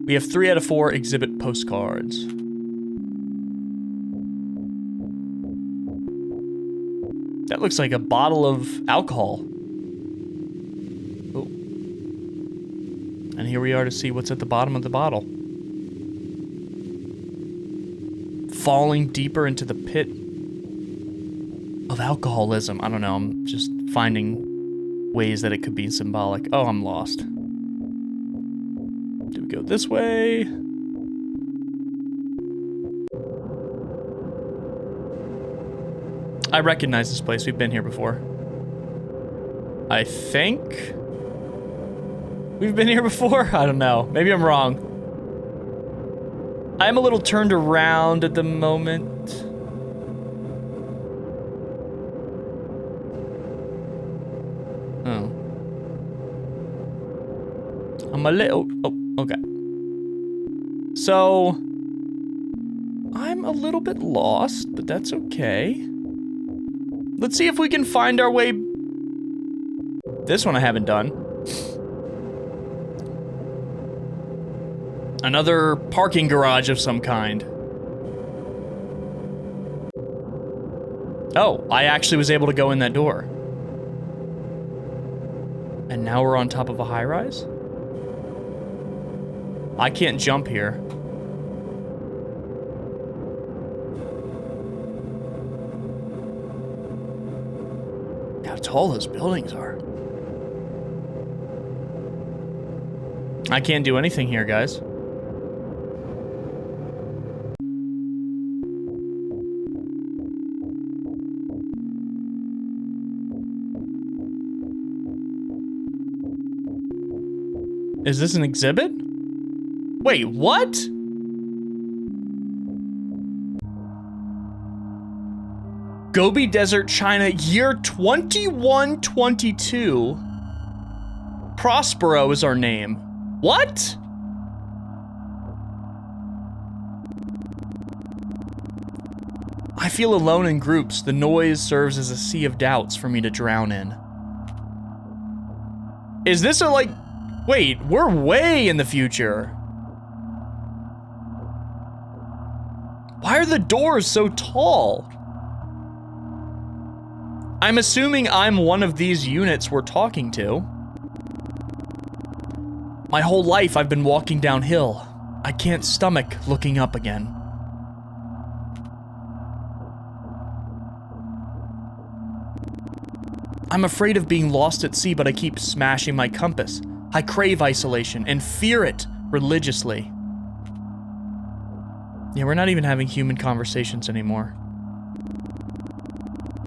We have 3 out of 4 exhibit postcards. That looks like a bottle of alcohol. Oh. And here we are to see what's at the bottom of the bottle. Falling deeper into the pit of alcoholism. I don't know, I'm just finding ways that it could be symbolic. Oh, I'm lost. Do we go this way? I recognize this place. We've been here before. I think we've been here before? I don't know. Maybe I'm wrong. I'm a little turned around at the moment. Oh. I'm a little... Oh, okay. So, I'm a little bit lost, but that's okay. Let's see if we can find our way... This one I haven't done. Another parking garage of some kind. Oh, I actually was able to go in that door. And now we're on top of a high-rise? I can't jump here. How tall those buildings are. I can't do anything here, guys. Is this an exhibit? Wait, what? Gobi Desert, China, year 2122. Prospero is our name. What? I feel alone in groups. The noise serves as a sea of doubts for me to drown in. Is this a, like... Wait, we're way in the future. Why are the doors so tall? I'm assuming I'm one of these units we're talking to. My whole life I've been walking downhill. I can't stomach looking up again. I'm afraid of being lost at sea, but I keep smashing my compass. I crave isolation and fear it religiously. Yeah, we're not even having human conversations anymore.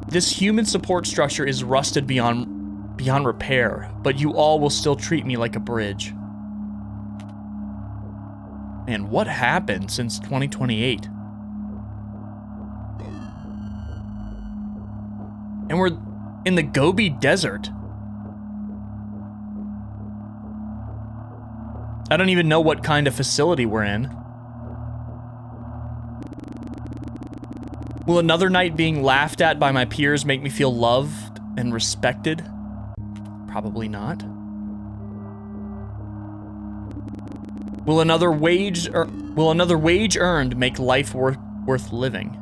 This human support structure is rusted beyond repair, but you all will still treat me like a bridge. Man, what happened since 2028? And we're in the Gobi Desert. I don't even know what kind of facility we're in. Will another night being laughed at by my peers make me feel loved and respected? Probably not. Will another wage earned make life worth living?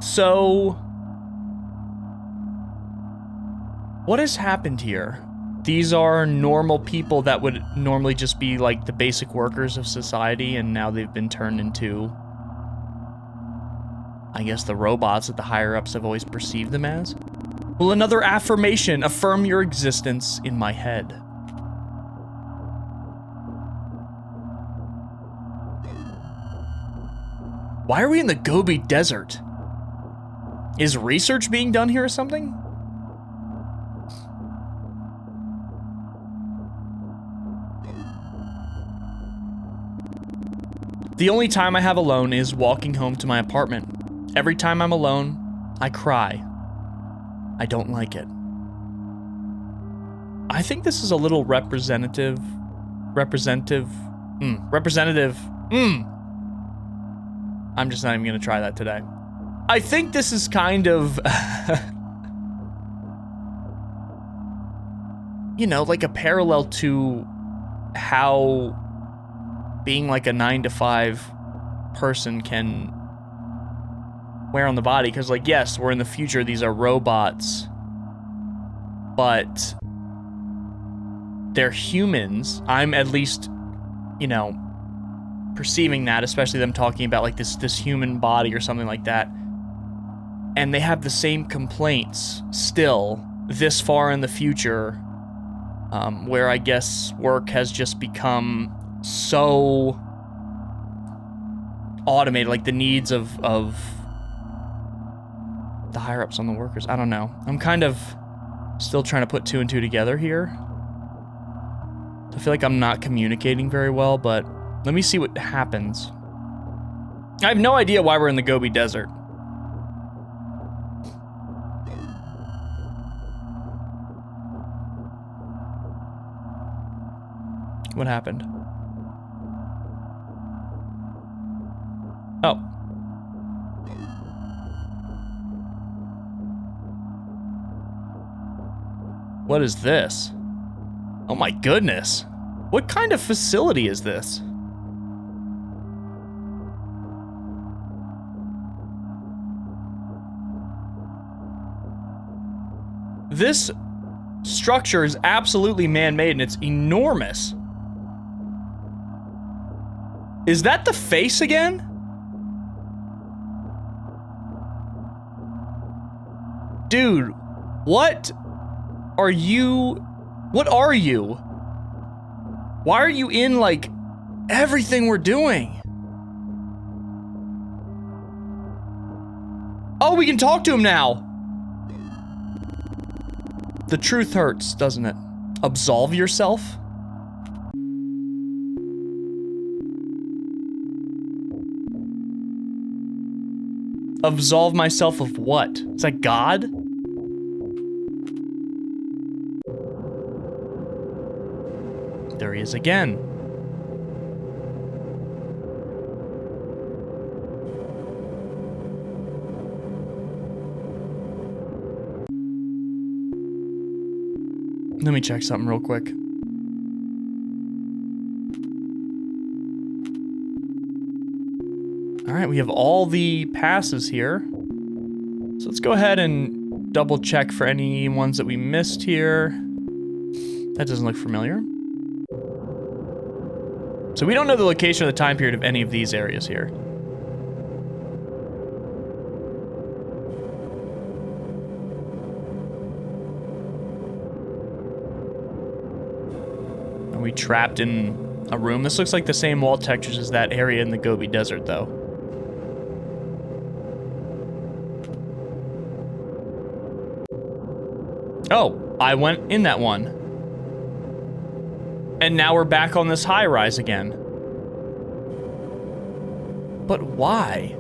So, what has happened here? These are normal people that would normally just be like the basic workers of society, and now they've been turned into, I guess, the robots that the higher-ups have always perceived them as? Will another affirmation affirm your existence in my head? Why are we in the Gobi Desert? Is research being done here or something? The only time I have alone is walking home to my apartment. Every time I'm alone, I cry. I don't like it. I think this is a little representative. I'm just not even gonna try that today. I think this is kind of, you know, like a parallel to how being like a 9-to-5 person can wear on the body. Because, like, yes, we're in the future, these are robots, but they're humans. I'm at least, you know, perceiving that, especially them talking about like this human body or something like that. And they have the same complaints still this far in the future, where I guess work has just become so automated, like the needs of the higher-ups on the workers. I don't know. I'm kind of still trying to put 2 and 2 together here. I feel like I'm not communicating very well, but let me see what happens. I have no idea why we're in the Gobi Desert. What happened? Oh. What is this? Oh my goodness. What kind of facility is this? This structure is absolutely man-made and it's enormous. Is that the face again? Dude, what are you? What are you? Why are you in, like, everything we're doing? Oh, we can talk to him now. The truth hurts, doesn't it? Absolve yourself? Absolve myself of what? Is that God? There he is again. Let me check something real quick. All right, we have all the passes here. So let's go ahead and double check for any ones that we missed here. That doesn't look familiar. So we don't know the location or the time period of any of these areas here. we trapped in a room? This looks like the same wall textures as that area in the Gobi Desert, though. Oh, I went in that one. And now we're back on this high rise again. But why?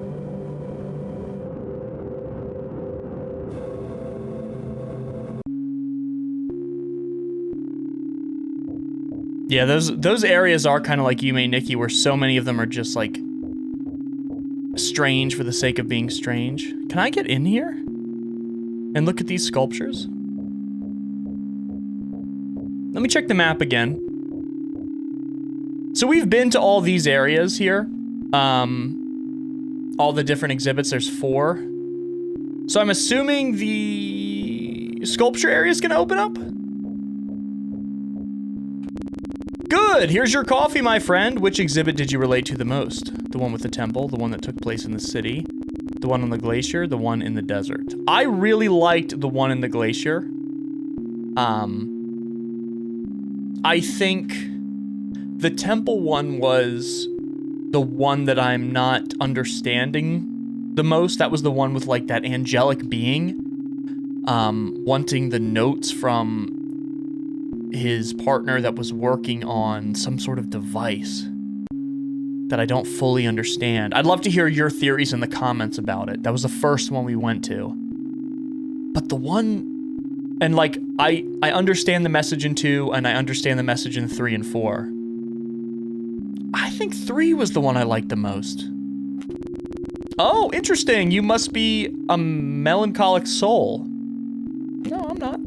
Yeah, those areas are kind of like Yume, Nikki, where so many of them are just like strange for the sake of being strange. Can I get in here and look at these sculptures? Let me check the map again. So we've been to all these areas here. All the different exhibits, there's 4. So I'm assuming the sculpture area is gonna open up? Good, here's your coffee, my friend. Which exhibit did you relate to the most? The one with the temple, the one that took place in the city, the one on the glacier, the one in the desert. I really liked the one in the glacier. I think the temple one was the one that I'm not understanding the most. That was the one with like that angelic being, wanting the notes from his partner that was working on some sort of device that I don't fully understand. I'd love to hear your theories in the comments about it. That was the first one we went to. But the one, and like, I understand the message in 2, and I understand the message in 3 and 4. I think 3 was the one I liked the most. Oh, interesting. You must be a melancholic soul. No, I'm not.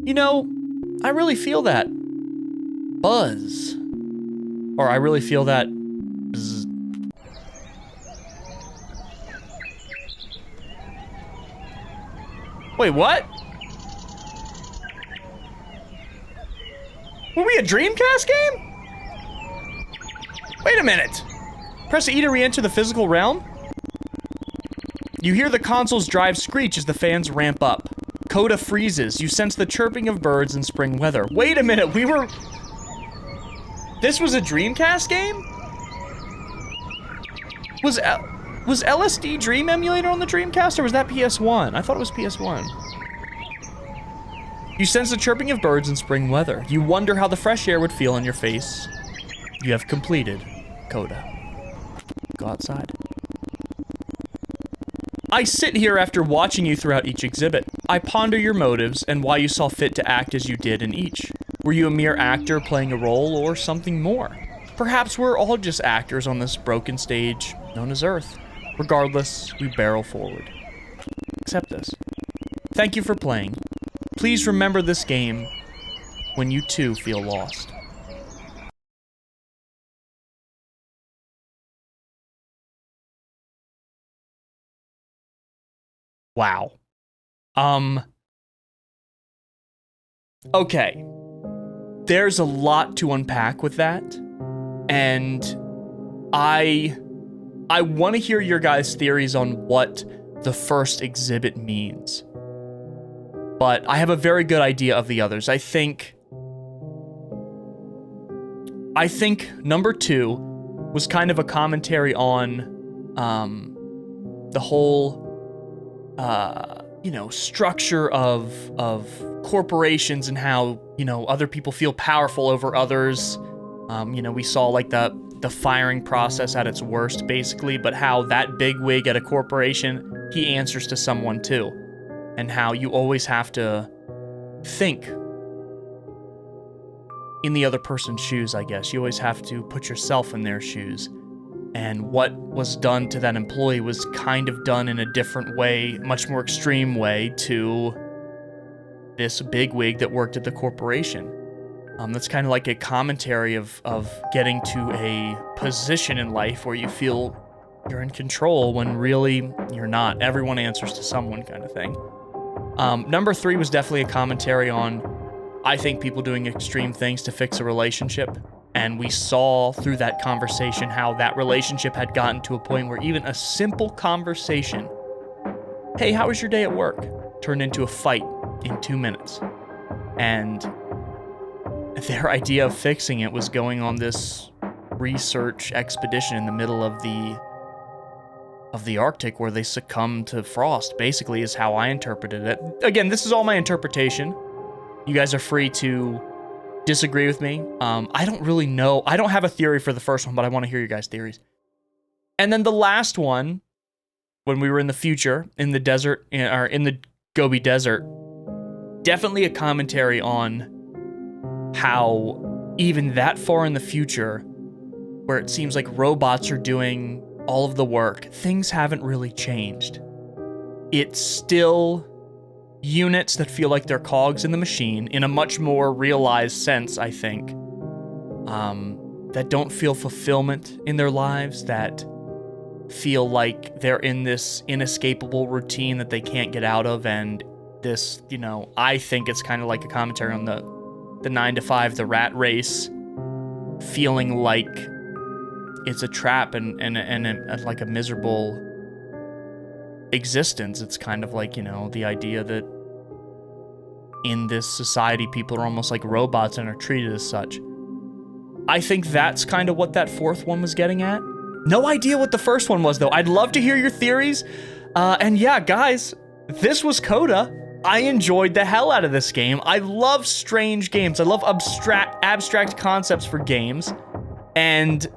You know, I really feel that buzz. Or I really feel that bzz. Wait, what? Were we a Dreamcast game? Wait a minute. Press E to re-enter the physical realm? You hear the console's drive screech as the fans ramp up. Coda freezes. You sense the chirping of birds in spring weather. Wait a minute, we were... This was a Dreamcast game? Was LSD Dream Emulator on the Dreamcast, or was that PS1? I thought it was PS1. You sense the chirping of birds in spring weather. You wonder how the fresh air would feel on your face. You have completed Coda. Go outside. I sit here after watching you throughout each exhibit. I ponder your motives and why you saw fit to act as you did in each. Were you a mere actor playing a role or something more? Perhaps we're all just actors on this broken stage known as Earth. Regardless, we barrel forward. Accept this. Thank you for playing. Please remember this game when you too feel lost. Wow. Okay. There's a lot to unpack with that, and I want to hear your guys' theories on what the first exhibit means. But I have a very good idea of the others. I think number 2 was kind of a commentary on the whole structure of corporations and how, other people feel powerful over others. We saw like the firing process at its worst, basically, but how that bigwig at a corporation, he answers to someone too. And how you always have to think in the other person's shoes, I guess. You always have to put yourself in their shoes. And what was done to that employee was kind of done in a different way, much more extreme way, to this bigwig that worked at the corporation. That's kind of like a commentary of getting to a position in life where you feel you're in control when really you're not. Everyone answers to someone, kind of thing. Number 3 was definitely a commentary on, I think, people doing extreme things to fix a relationship. And we saw through that conversation how that relationship had gotten to a point where even a simple conversation, hey, how was your day at work, turned into a fight in 2 minutes. And their idea of fixing it was going on this research expedition in the middle of the Arctic where they succumbed to frost, basically, is how I interpreted it. Again, this is all my interpretation. You guys are free to disagree with me. I don't really know. I don't have a theory for the first one, but I want to hear your guys' theories. And then the last one, when we were in the future, in the desert, or in the Gobi Desert, definitely a commentary on how even that far in the future, where it seems like robots are doing all of the work, things haven't really changed. It's still units that feel like they're cogs in the machine in a much more realized sense, I think, that don't feel fulfillment in their lives, that feel like they're in this inescapable routine that they can't get out of, and this, you know, I think it's kind of like a commentary on the 9 to 5, the rat race, feeling like it's a trap and like a miserable existence. It's kind of like, you know, the idea that in this society, people are almost like robots and are treated as such. I think that's kind of what that fourth one was getting at. No idea what the first one was, though. I'd love to hear your theories. And yeah, guys, this was Coda. I enjoyed the hell out of this game. I love strange games. I love abstract concepts for games. And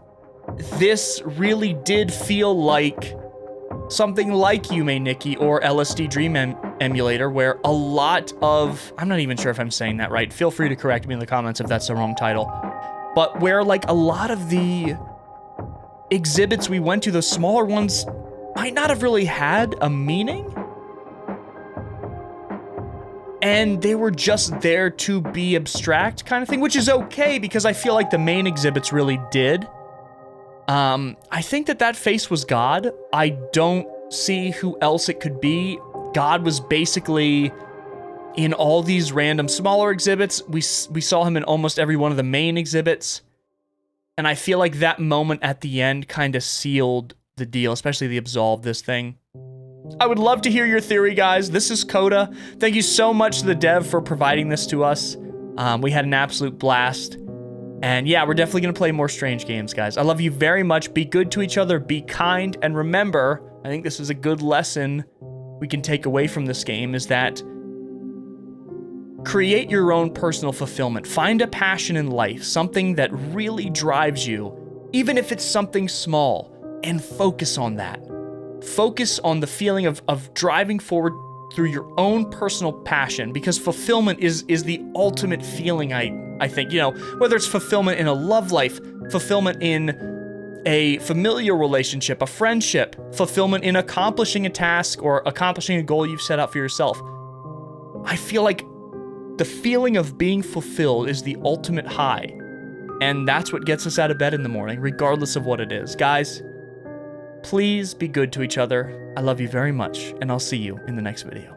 this really did feel like something like Yume, Nikki, or LSD Dream Emulator, where a lot of... I'm not even sure if I'm saying that right. Feel free to correct me in the comments if that's the wrong title. But where, like, a lot of the exhibits we went to, the smaller ones, might not have really had a meaning. And they were just there to be abstract kind of thing, which is okay, because I feel like the main exhibits really did. I think that face was God. I don't see who else it could be. God was basically in all these random smaller exhibits. We saw him in almost every one of the main exhibits. And I feel like that moment at the end kind of sealed the deal, especially the Absolve this thing. I would love to hear your theory, guys. This is Coda. Thank you so much to the dev for providing this to us. We had an absolute blast. And yeah, we're definitely going to play more strange games, guys. I love you very much. Be good to each other. Be kind. And remember, I think this is a good lesson we can take away from this game, is that create your own personal fulfillment. Find a passion in life, something that really drives you, even if it's something small, and focus on that. Focus on the feeling of driving forward through your own personal passion, because fulfillment is the ultimate feeling, I think. You know, whether it's fulfillment in a love life, fulfillment in a familial relationship, a friendship, fulfillment in accomplishing a task or accomplishing a goal you've set out for yourself. I feel like the feeling of being fulfilled is the ultimate high, and that's what gets us out of bed in the morning, regardless of what it is. Guys, please be good to each other. I love you very much, and I'll see you in the next video.